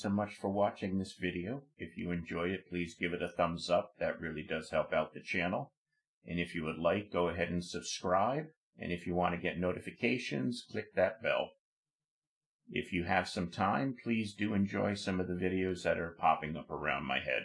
so much for watching this video. If you enjoyed it, please give it a thumbs up. That really does help out the channel. And if you would like, go ahead and subscribe. And if you want to get notifications, click that bell. If you have some time, please do enjoy some of the videos that are popping up around my head.